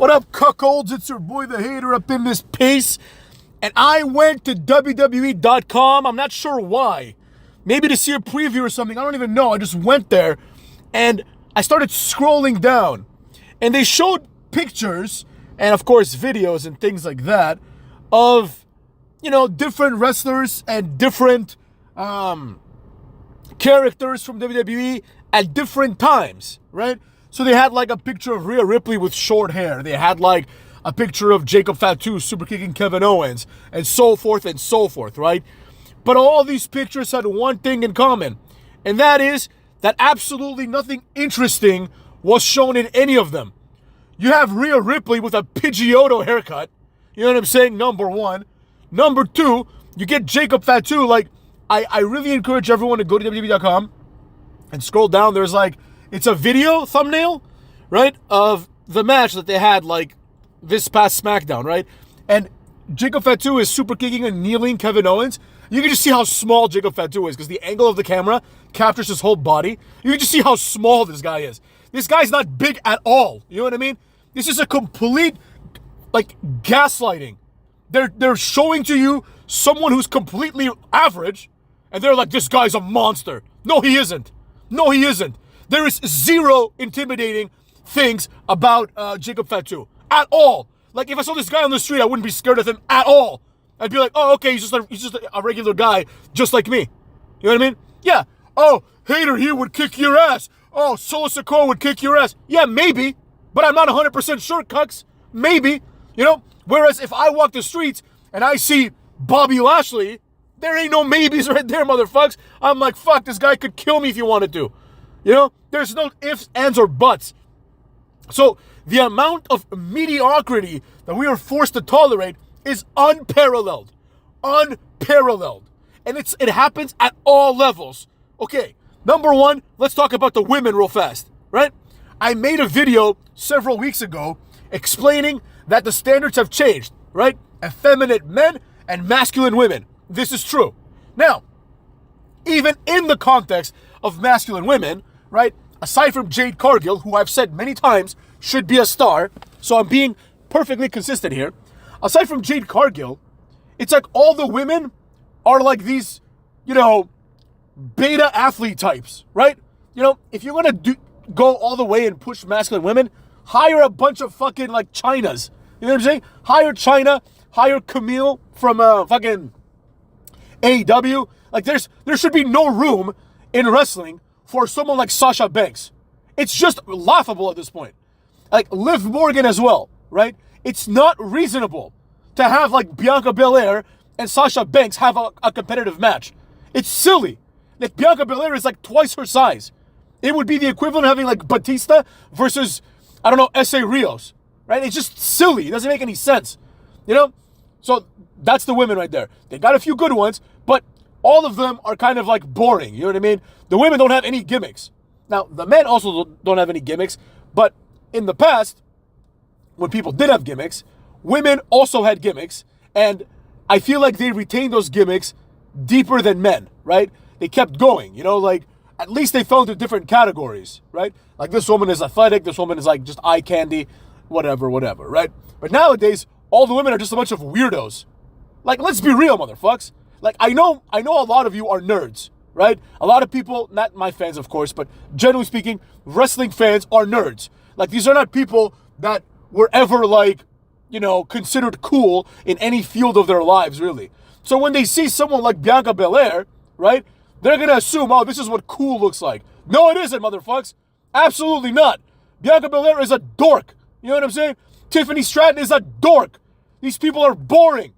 What up, cuckolds? It's your boy, the hater, up in this piece. And I went to WWE.com. I'm not sure why. Maybe to see a preview or something. I don't even know. I just went there and I started scrolling down. And they showed pictures and, of course, videos and things like that of, different wrestlers and different characters from WWE at different times, right? So they had like a picture of Rhea Ripley with short hair. They had like a picture of Jacob Fatu super kicking Kevin Owens and so forth, right? But all these pictures had one thing in common, and that is that absolutely nothing interesting was shown in any of them. You have Rhea Ripley with a Pidgeotto haircut. You know what I'm saying? Number one. Number two, you get Jacob Fatu. Like, I really encourage everyone to go to WWE.com and scroll down. There's like, it's a video thumbnail, right, of the match that they had, like, this past SmackDown, right? And Jacob Fatu is super kicking and kneeling Kevin Owens. You can just see how small Jacob Fatu is because the angle of the camera captures his whole body. You can just see how small this guy is. This guy's not big at all. You know what I mean? This is a complete, like, gaslighting. They're showing to you someone who's completely average, and they're like, this guy's a monster. No, he isn't. No, he isn't. There is zero intimidating things about Jacob Fatu at all. Like, if I saw this guy on the street, I wouldn't be scared of him at all. I'd be like, oh, okay, he's just a regular guy, just like me. You know what I mean? Yeah. Oh, Hater here would kick your ass. Oh, Solo Sikoa would kick your ass. Yeah, maybe, but I'm not 100% sure, cucks. Maybe, Whereas if I walk the streets and I see Bobby Lashley, there ain't no maybes right there, motherfucks. I'm like, fuck, this guy could kill me if he wanted to. There's no ifs, ands, or buts. So the amount of mediocrity that we are forced to tolerate is unparalleled. Unparalleled. And it happens at all levels. Okay, number one, let's talk about the women real fast, right? I made a video several weeks ago explaining that the standards have changed, right? Effeminate men and masculine women. This is true. Now, even in the context of masculine women, right, aside from Jade Cargill, who I've said many times should be a star, so I'm being perfectly consistent here. Aside from Jade Cargill, it's like all the women are like these, beta athlete types, right? If you're going to go all the way and push masculine women, hire a bunch of fucking like Chinas. You know what I'm saying? Hire China, hire Camille from fucking AEW. Like there should be no room in wrestling for someone like Sasha Banks. It's just laughable at this point. Like Liv Morgan as well, right? It's not reasonable to have like Bianca Belair and Sasha Banks have a competitive match. It's silly. Like Bianca Belair is like twice her size. It would be the equivalent of having like Batista versus, I don't know, S.A. Rios, right? It's just silly. It doesn't make any sense, So that's the women right there. They got a few good ones, but all of them are kind of like boring. You know what I mean? The women don't have any gimmicks. Now, the men also don't have any gimmicks, but in the past, when people did have gimmicks, women also had gimmicks, and I feel like they retained those gimmicks deeper than men, right? They kept going, like at least they fell into different categories, right? Like this woman is athletic, this woman is like just eye candy, whatever, right? But nowadays, all the women are just a bunch of weirdos. Like, let's be real, motherfucks. Like, I know a lot of you are nerds, right? A lot of people, not my fans, of course, but generally speaking, wrestling fans are nerds. Like, these are not people that were ever like, considered cool in any field of their lives, really. So when they see someone like Bianca Belair, right, they're going to assume, oh, this is what cool looks like. No, it isn't, motherfucks. Absolutely not. Bianca Belair is a dork. You know what I'm saying? Tiffany Stratton is a dork. These people are boring.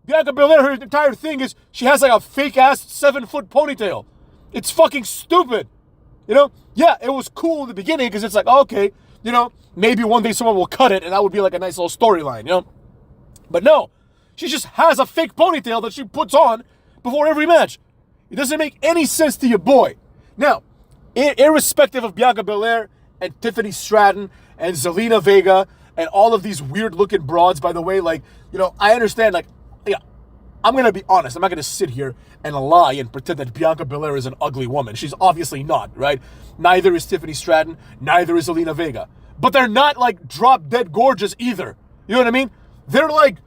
Bianca Belair, her entire thing is she has like a fake-ass 7-foot ponytail. It's fucking stupid. Yeah, it was cool in the beginning because it's like, okay, maybe one day someone will cut it and that would be like a nice little storyline, But no, she just has a fake ponytail that she puts on before every match. It doesn't make any sense to your boy. Now, irrespective of Bianca Belair and Tiffany Stratton and Zelina Vega and all of these weird-looking broads, by the way, like, I understand, like, yeah, I'm going to be honest. I'm not going to sit here and lie and pretend that Bianca Belair is an ugly woman. She's obviously not, right? Neither is Tiffany Stratton. Neither is Zelina Vega. but they're not like drop dead gorgeous either. You know what I mean? They're like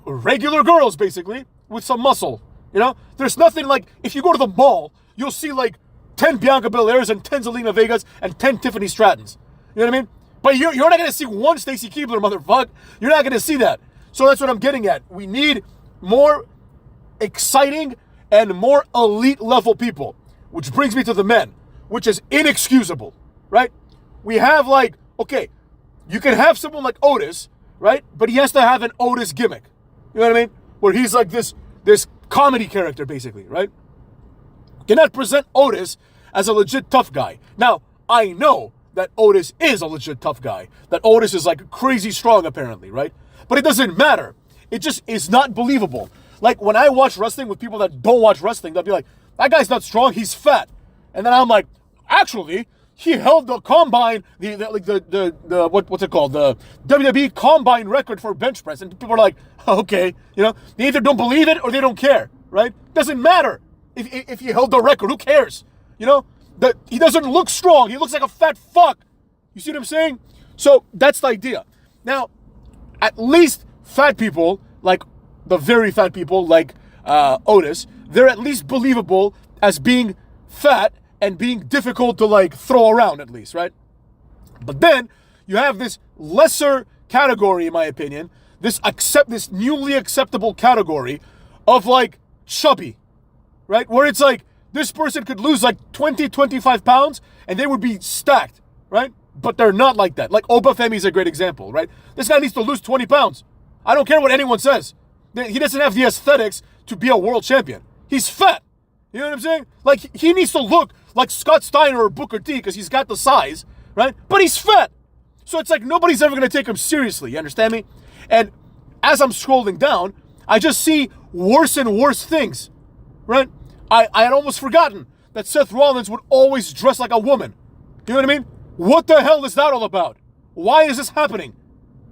regular girls basically with some muscle. You know, there's nothing like, if you go to the mall, you'll see like 10 Bianca Belairs and 10 Zelina Vegas and 10 Tiffany Strattons. You know what I mean? But you're not going to see one Stacy Keibler, motherfucker. You're not going to see that. So that's what I'm getting at. We need more exciting and more elite level people, which brings me to the men, which is inexcusable, right? We have like, okay, you can have someone like Otis, right? But he has to have an Otis gimmick. You know what I mean? Where he's like this comedy character, basically, right? You cannot present Otis as a legit tough guy. Now, I know that Otis is a legit tough guy. That Otis is like crazy strong, apparently, right? But it doesn't matter. It just is not believable. Like when I watch wrestling with people that don't watch wrestling, they'll be like, that guy's not strong, he's fat. And then I'm like, actually, he held the combine, what's it called? The WWE combine record for bench press. And people are like, okay, you know, they either don't believe it or they don't care, right? Doesn't matter if he held the record, who cares? You know, that he doesn't look strong. He looks like a fat fuck. You see what I'm saying? So that's the idea. Now, at least fat people, like the very fat people like Otis, they're at least believable as being fat and being difficult to like throw around at least, right? But then you have this lesser category, in my opinion, this newly acceptable category of like chubby, right? Where it's like this person could lose like 20, 25 pounds and they would be stacked, right? But they're not like that. Like Obafemi is a great example, right? This guy needs to lose 20 pounds. I don't care what anyone says. He doesn't have the aesthetics to be a world champion. He's fat. You know what I'm saying? Like, he needs to look like Scott Steiner or Booker T because he's got the size, right? But he's fat. So it's like nobody's ever going to take him seriously. You understand me? And as I'm scrolling down, I just see worse and worse things, right? I had almost forgotten that Seth Rollins would always dress like a woman. You know what I mean? What the hell is that all about? Why is this happening?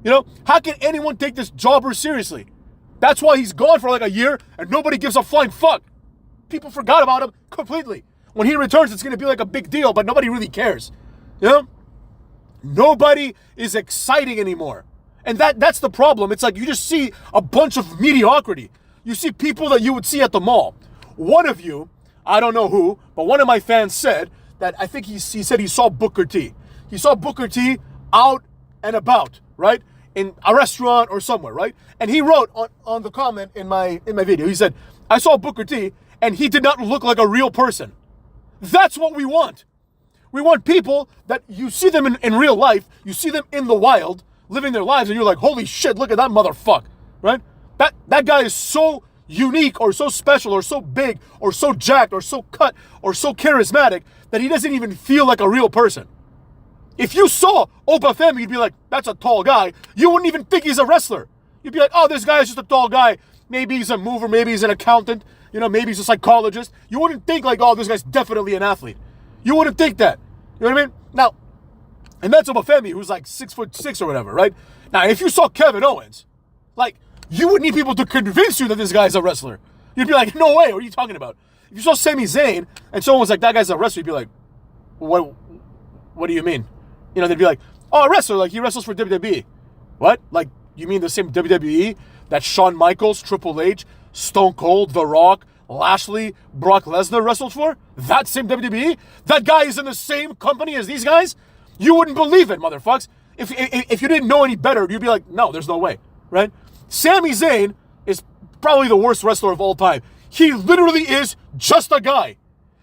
You know, how can anyone take this jobber seriously? That's why he's gone for like a year and nobody gives a flying fuck. People forgot about him completely. When he returns, it's going to be like a big deal, but nobody really cares. You know? Nobody is exciting anymore. And that's the problem. It's like you just see a bunch of mediocrity. You see people that you would see at the mall. One of you, I don't know who, but one of my fans said that I think he said he saw Booker T. He saw Booker T out and about, right? In a restaurant or somewhere, right? And he wrote on the comment in my video, he said, I saw Booker T and he did not look like a real person. That's what we want. We want people that you see them in real life, you see them in the wild, living their lives, and you're like, holy shit, look at that motherfucker, right? That guy is so unique or so special or so big or so jacked or so cut or so charismatic that he doesn't even feel like a real person. If you saw Obafemi, you'd be like, that's a tall guy. You wouldn't even think he's a wrestler. You'd be like, oh, this guy is just a tall guy. Maybe he's a mover, maybe he's an accountant, you know, maybe he's a psychologist. You wouldn't think like, oh, this guy's definitely an athlete. You wouldn't think that. You know what I mean? Now, and that's Obafemi, who's like 6'6" or whatever, right? Now, if you saw Kevin Owens, like, you would need people to convince you that this guy's a wrestler. You'd be like, no way, what are you talking about? If you saw Sami Zayn and someone was like, that guy's a wrestler, you'd be like, what do you mean? You know, they'd be like, oh, a wrestler, like he wrestles for WWE. What? Like, you mean the same WWE that Shawn Michaels, Triple H, Stone Cold, The Rock, Lashley, Brock Lesnar wrestled for? That same WWE? That guy is in the same company as these guys? You wouldn't believe it, motherfucks. If you didn't know any better, you'd be like, no, there's no way, right? Sami Zayn is probably the worst wrestler of all time. He literally is just a guy.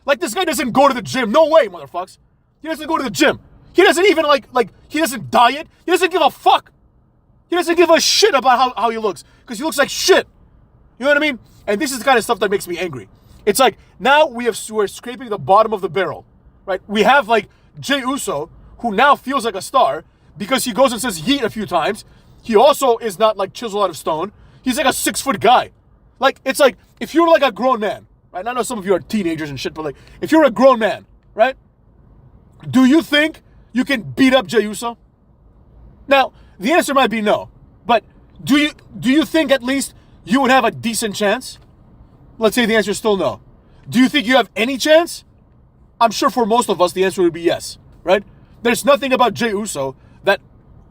Like, this guy doesn't go to the gym. No way, motherfucks. He doesn't go to the gym. He doesn't even, like he doesn't diet. He doesn't give a fuck. He doesn't give a shit about how he looks. Because he looks like shit. You know what I mean? And this is the kind of stuff that makes me angry. It's like, now we're scraping the bottom of the barrel, right? We have, like, Jey Uso, who now feels like a star because he goes and says yeet a few times. He also is not, like, chiseled out of stone. He's like a 6-foot guy. Like, it's like, if you're like a grown man, right? I know some of you are teenagers and shit, but like, if you're a grown man, right? Do you think you can beat up Jey Uso? Now, the answer might be no. But do you think at least you would have a decent chance? Let's say the answer is still no. Do you think you have any chance? I'm sure for most of us the answer would be yes, right? There's nothing about Jey Uso that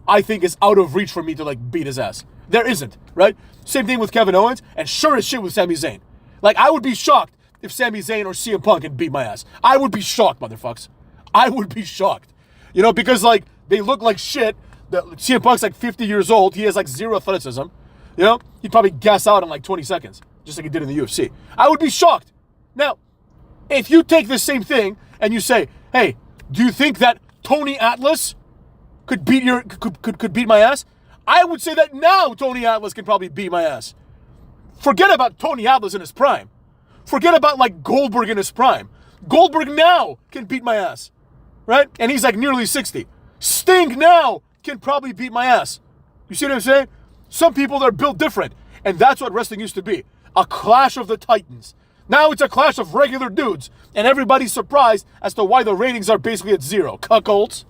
I think is out of reach for me to like beat his ass. There isn't, right? Same thing with Kevin Owens, and sure as shit with Sami Zayn. Like, I would be shocked if Sami Zayn or CM Punk can beat my ass. I would be shocked, motherfucks. I would be shocked. You know, because like, they look like shit. CM Punk's like 50 years old. He has like zero athleticism. You know, he'd probably gas out in like 20 seconds, just like he did in the UFC. I would be shocked. Now, if you take the same thing and you say, hey, do you think that Tony Atlas could beat could beat my ass? I would say that now Tony Atlas can probably beat my ass. Forget about Tony Atlas in his prime. Forget about like Goldberg in his prime. Goldberg now can beat my ass, right? And he's like nearly 60. Sting now can probably beat my ass. You see what I'm saying? Some people, they're built different. And that's what wrestling used to be. A clash of the titans. Now it's a clash of regular dudes. And everybody's surprised as to why the ratings are basically at zero. Cuckolds.